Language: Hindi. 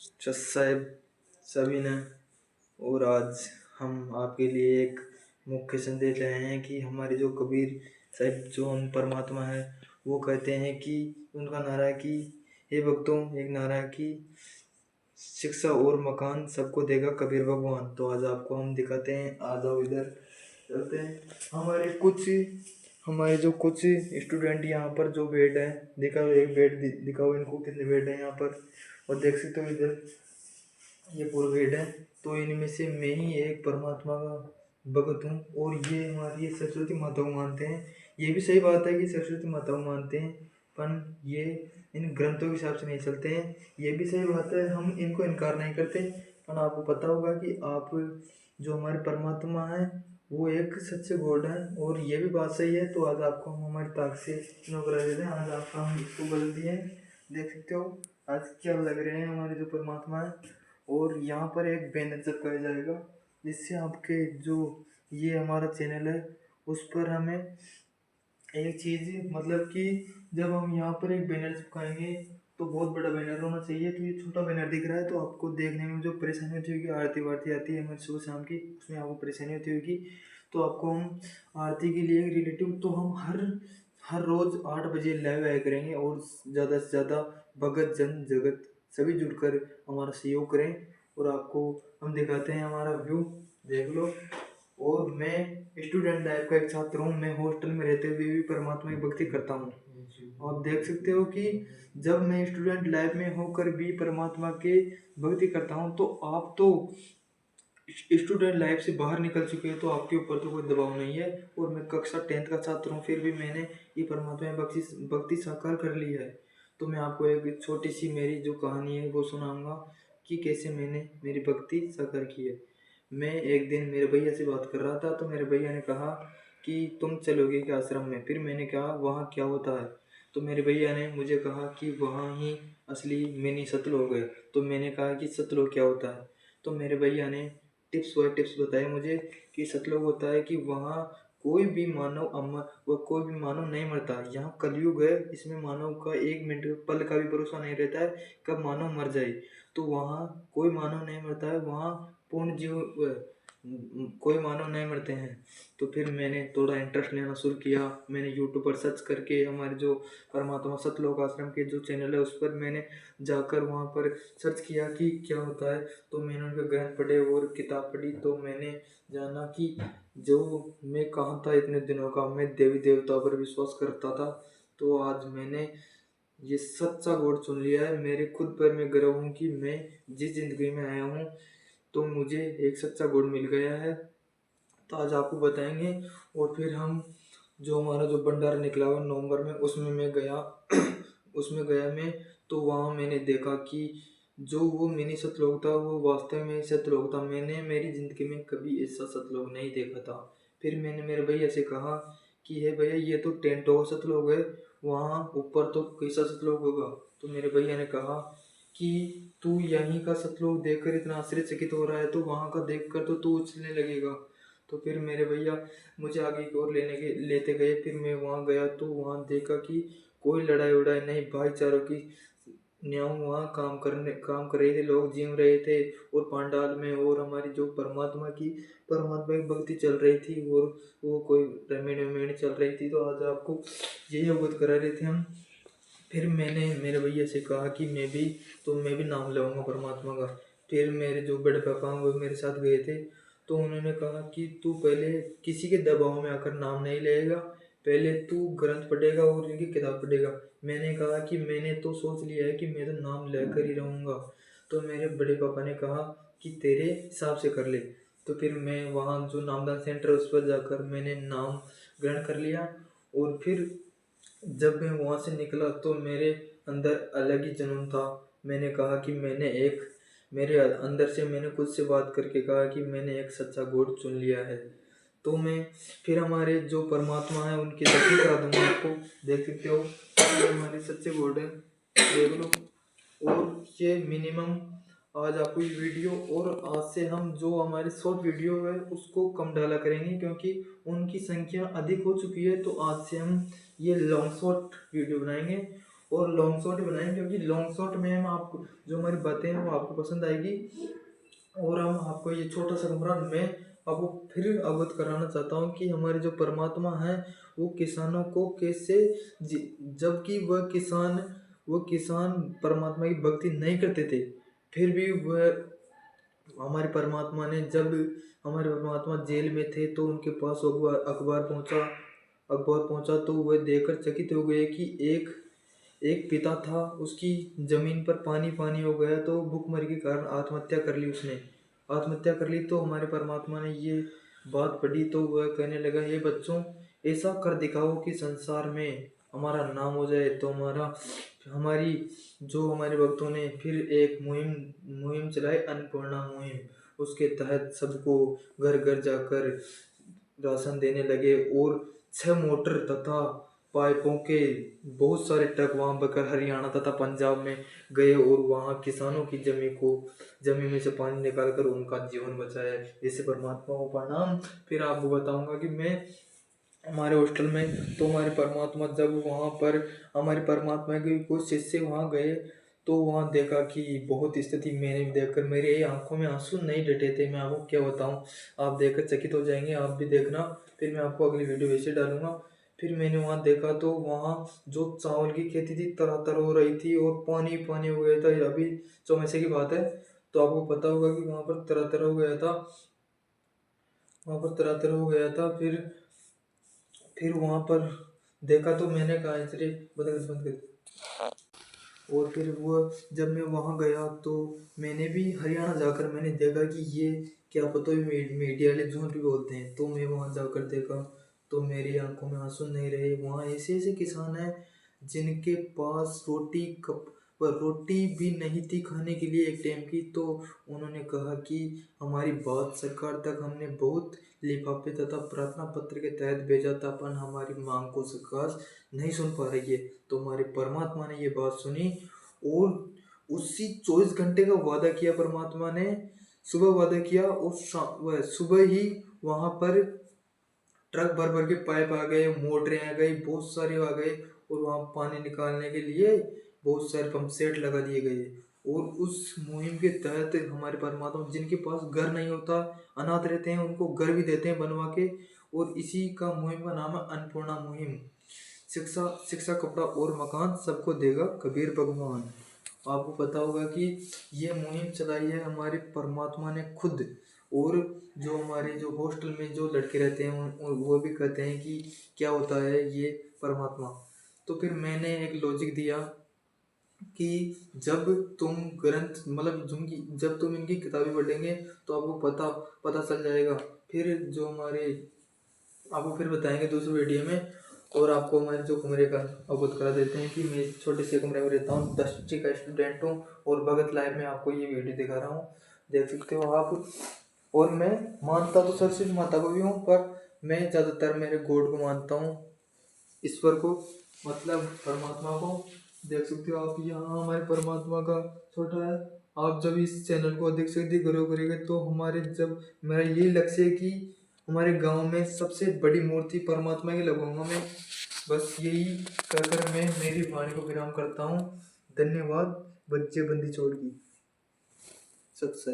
जज साहब सबीना, और आज हम आपके लिए एक मुख्य संदेश लाए हैं कि हमारे जो कबीर साहब जो हम परमात्मा है वो कहते हैं कि उनका नारा है कि हे भक्तों, एक नारा है कि शिक्षा और मकान सबको देगा कबीर भगवान। तो आज आपको हम दिखाते हैं, आ जाओ इधर चलते हैं। हमारे जो कुछ स्टूडेंट यहाँ पर जो बेड है, दिखाओ एक बेड दिखाओ इनको कितने बेड है यहाँ पर। और देख सकते हो इधर ये पूरा बेड है। तो इनमें से मैं ही एक परमात्मा का भगत हूँ, और ये हमारी सरस्वती माता को मानते हैं। ये भी सही बात है कि सरस्वती माता को मानते हैं, पर ये इन ग्रंथों के हिसाब से नहीं चलते हैं। ये भी सही बात है, हम इनको इनकार नहीं करते। पर आपको पता होगा कि आप जो हमारे परमात्मा है वो एक सच्चे गॉड है, और ये भी बात सही है। तो आज आपको हम हमारी ताक से नौकरा देते हैं। आज आपका हम इसको बदल दिए हैं, देख सकते हो आज क्या लग रहे हैं हमारे जो परमात्मा है। और यहाँ पर एक बैनर चिपकाया जाएगा, जिससे आपके जो ये हमारा चैनल है उस पर हमें एक चीज़, मतलब कि जब हम यहाँ पर एक बैनर चिपकाएंगे तो बहुत बड़ा बैनर होना चाहिए। तो ये छोटा बैनर दिख रहा है, तो आपको देखने में जो परेशानी होती होगी, आरती वारती आती है हमारी सुबह शाम की, उसमें आपको परेशानी होती होगी। तो आपको हम आरती के लिए रिलेटिव तो हम हर रोज़ 8 बजे लाइव आया करेंगे, और ज़्यादा से ज़्यादा भगत जन जगत सभी जुड़कर हमारा सहयोग करें। और आपको हम दिखाते हैं हमारा व्यू, देख लो। और मैं स्टूडेंट लाइफ का एक छात्र हूँ, मैं हॉस्टल में रहते हुए भी परमात्मा की भक्ति करता हूँ। आप देख सकते हो कि जब मैं स्टूडेंट लाइफ में होकर भी परमात्मा के भक्ति करता हूँ, तो आप तो स्टूडेंट लाइफ से बाहर निकल चुके हैं, तो आपके ऊपर तो कोई दबाव नहीं है। और मैं कक्षा 10th का छात्र हूँ, फिर भी मैंने ये परमात्मा में भक्ति साकार कर ली है। तो मैं आपको एक छोटी सी मेरी जो कहानी है वो सुनाऊंगा कि कैसे मैंने मेरी भक्ति साकार की है। मैं एक दिन मेरे भैया से बात कर रहा था, तो मेरे भैया ने कहा कि तुम चलोगे क्या आश्रम में। फिर मैंने कहा वहाँ क्या होता है। तो मेरे भैया ने मुझे कहा कि वहाँ ही असली मिनी सतलोक है। तो मैंने कहा कि सतलोक क्या होता है। तो मेरे भैया ने टिप्स बाय टिप्स बताए मुझे कि सतलोक होता है कि वहाँ कोई भी मानव कोई भी मानव नहीं मरता। यहाँ कलयुग है, इसमें मानव का 1 मिनट पल का भी भरोसा नहीं रहता है कब मानव मर जाए। तो वहाँ कोई मानव नहीं मरता है, वहाँ पूर्ण जीव कोई मानव नहीं मरते हैं। तो फिर मैंने थोड़ा इंटरेस्ट लेना शुरू किया। मैंने यूट्यूब पर सर्च करके हमारे जो परमात्मा सतलोक आश्रम के जो चैनल है उस पर मैंने जाकर वहाँ पर सर्च किया कि क्या होता है। तो मैंने उनके ग्रंथ पढ़े और किताब पढ़ी, तो मैंने जाना कि जो मैं कहाँ था इतने दिनों का, मैं देवी देवता पर विश्वास करता था। तो आज मैंने ये सच्चा गॉड चुन लिया है। मेरे खुद पर मैं गर्व हूँ कि मैं जिस जिंदगी में आया हूँ तो मुझे एक सच्चा गॉड मिल गया है। तो आज आपको बताएंगे। और फिर हम जो हमारा जो भंडारा निकला हुआ नवंबर में, उसमें मैं गया उसमें गया मैं। तो वहाँ मैंने देखा कि जो वो मिनी सतलोक था वो वास्तव में सतलोक था। मैंने मेरी ज़िंदगी में कभी ऐसा सतलोक नहीं देखा था। फिर मैंने मेरे भैया से कहा कि हे भैया, ये तो टेंटो का सतलोक है, वहाँ ऊपर तो कैसा सतलोक होगा। तो मेरे भैया ने कहा कि तू यहीं का सतलोक देखकर इतना आश्चर्यचकित हो रहा है, तो वहाँ का देखकर तो तू उछलने लगेगा। तो फिर मेरे भैया मुझे आगे की ओर लेते गए। फिर मैं वहाँ गया तो वहाँ देखा कि कोई लड़ाई उड़ाई नहीं, भाईचारों की न्याय वहाँ काम कर रहे थे, लोग जिम रहे थे। और पांडाल में और हमारी जो परमात्मा की भक्ति चल रही थी, और वो कोई रमेण चल रही थी। तो आज आपको यही अवगत करा रहे थे हम। फिर मैंने मेरे भैया से कहा कि मैं भी नाम लूँगा परमात्मा का। फिर मेरे जो बड़े पापा हैं वो मेरे साथ गए थे। तो उन्होंने कहा कि तू पहले किसी के दबाव में आकर नाम नहीं लेगा, पहले तू ग्रंथ पढ़ेगा और इनकी किताब पढ़ेगा। मैंने कहा कि मैंने तो सोच लिया है कि मैं तो नाम लेकर ही रहूँगा। तो मेरे बड़े पापा ने कहा कि तेरे हिसाब से कर ले। तो फिर मैं वहाँ जो नामदान सेंटर उस पर जाकर मैंने नाम ग्रहण कर लिया। और फिर जब मैं वहाँ से निकला तो मेरे अंदर अलग ही जुनून था। मैंने कहा कि मेरे अंदर से मैंने खुद से बात करके कहा कि मैंने एक सच्चा गॉड चुन लिया है। तो मैं फिर हमारे जो परमात्मा है उनकी दर्शन करा दूंगा आपको, देख सकते हो ये हमारे सच्चे गॉड है, देख लो। और ये मिनिमम आज आपको ये वीडियो, और आज से हम जो हमारे शॉर्ट वीडियो है उसको कम डाला करेंगे क्योंकि उनकी संख्या अधिक हो चुकी है। तो आज से हम ये लॉन्ग शॉर्ट वीडियो बनाएंगे। और लॉन्ग शॉट बनाएंगे, क्योंकि लॉन्ग शॉट में हम आपको जो हमारी बातें हैं वो आपको पसंद आएगी। और हम आपको ये छोटा सा कमरा मैं आपको फिर अवगत कराना चाहता हूँ कि हमारे जो परमात्मा हैं वो किसानों को कैसे, जबकि वह किसान परमात्मा की भक्ति नहीं करते थे, फिर भी वह हमारे परमात्मा ने, जब हमारे परमात्मा जेल में थे तो उनके पास अखबार पहुंचा तो वह देखकर चकित हो गए कि एक एक पिता था, उसकी जमीन पर पानी पानी हो गया, तो भूखमरी के कारण आत्महत्या कर ली, उसने आत्महत्या कर ली। तो हमारे परमात्मा ने ये बात पढ़ी तो वह कहने लगा, ये बच्चों, ऐसा कर दिखाओ कि संसार में हमारा नाम हो जाए। तो हमारी जो हमारे भक्तों ने फिर एक मुहिम चलाई, अन्नपूर्णा मुहिम। उसके तहत सबको घर घर जाकर राशन देने लगे और 6 मोटर तथा पाइपों के बहुत सारे ट्रक वहां बकर हरियाणा तथा पंजाब में गए और वहां किसानों की जमीन में से पानी निकालकर उनका जीवन बचाया। इससे परमात्मा को प्रणाम। फिर आपको बताऊंगा कि मैं हमारे हॉस्टल में, तो हमारे परमात्मा जब वहाँ पर हमारे परमात्मा के कुछ शिष्य वहाँ गए तो वहाँ देखा कि बहुत स्थिति, मैंने भी देखकर मेरे आंखों में आंसू नहीं डटे थे। मैं आपको क्या बताऊँ, आप देखकर चकित हो जाएंगे, आप भी देखना। फिर मैं आपको अगली वीडियो वैसे डालूंगा। फिर मैंने वहाँ देखा तो वहाँ जो चावल की खेती थी तरह हो रही थी और पानी पानी हो गया था। अभी चौमासे की बात है, तो आपको पता होगा कि वहाँ पर तरह हो गया था, फिर वहाँ पर देखा तो मैंने कहा, चलिए बंद कर। और फिर वो जब मैं वहाँ गया तो मैंने भी हरियाणा जाकर मैंने देखा कि ये क्या पता मीडिया वाले झूठ भी बोलते हैं। तो मैं वहाँ जाकर देखा तो मेरी आंखों में आंसू नहीं रहे। वहाँ ऐसे ऐसे किसान हैं जिनके पास रोटी भी नहीं थी खाने के लिए एक टाइम की। तो उन्होंने कहा कि हमारी बात सरकार तक हमने बहुत लिफाफे तथा प्रार्थना पत्र के तहत भेजा था, पर हमारी मांग को सरकार नहीं सुन पा रही है। तो हमारे परमात्मा ने ये बात सुनी और उसी 24 घंटे का वादा किया परमात्मा ने। सुबह वादा किया और सुबह ही वहाँ पर ट्रक भर भर के पाइप आ गए, मोटरें आ गई, बहुत सारे आ गए और वहाँ पानी निकालने के लिए बहुत सारे पंप सेट लगा दिए गए। और उस मुहिम के तहत हमारे परमात्मा, जिनके पास घर नहीं होता, अनाथ रहते हैं, उनको घर भी देते हैं बनवा के। और इसी का मुहिम का नाम है अन्नपूर्णा मुहिम। शिक्षा कपड़ा और मकान सबको देगा कबीर भगवान। आपको पता होगा कि ये मुहिम चलाई है हमारे परमात्मा ने खुद। और जो हमारे जो हॉस्टल में जो लड़के रहते हैं वो भी कहते हैं कि क्या होता है ये परमात्मा। तो फिर मैंने एक लॉजिक दिया कि जब तुम जब तुम इनकी किताबें पढ़ेंगे तो आपको पता चल जाएगा। फिर जो हमारे आपको फिर बताएंगे दूसरे वीडियो में। और आपको हमारे जो कमरे का अवगत करा देते हैं कि मैं छोटे से कमरे में रहता हूँ, 10वीं का स्टूडेंट हूँ और भगत लाइव में आपको ये वीडियो दिखा रहा हूँ, देख सकते हो आप। और मैं मानता तो सरस्वती माता को भी हूँ, पर मैं ज़्यादातर मेरे गॉड को मानता हूँ, ईश्वर को, मतलब परमात्मा को। देख सकते हो आप, यहाँ हमारे परमात्मा का छोटा है। आप जब इस चैनल को अधिक से अधिक ग्रो करेंगे तो मेरा यही लक्ष्य है कि हमारे गांव में सबसे बड़ी मूर्ति परमात्मा की लगाऊंगा मैं। बस यही कहकर मैं मेरी वाणी को विराम करता हूँ। धन्यवाद। बच्चे बंदी छोड़ की सत्सय।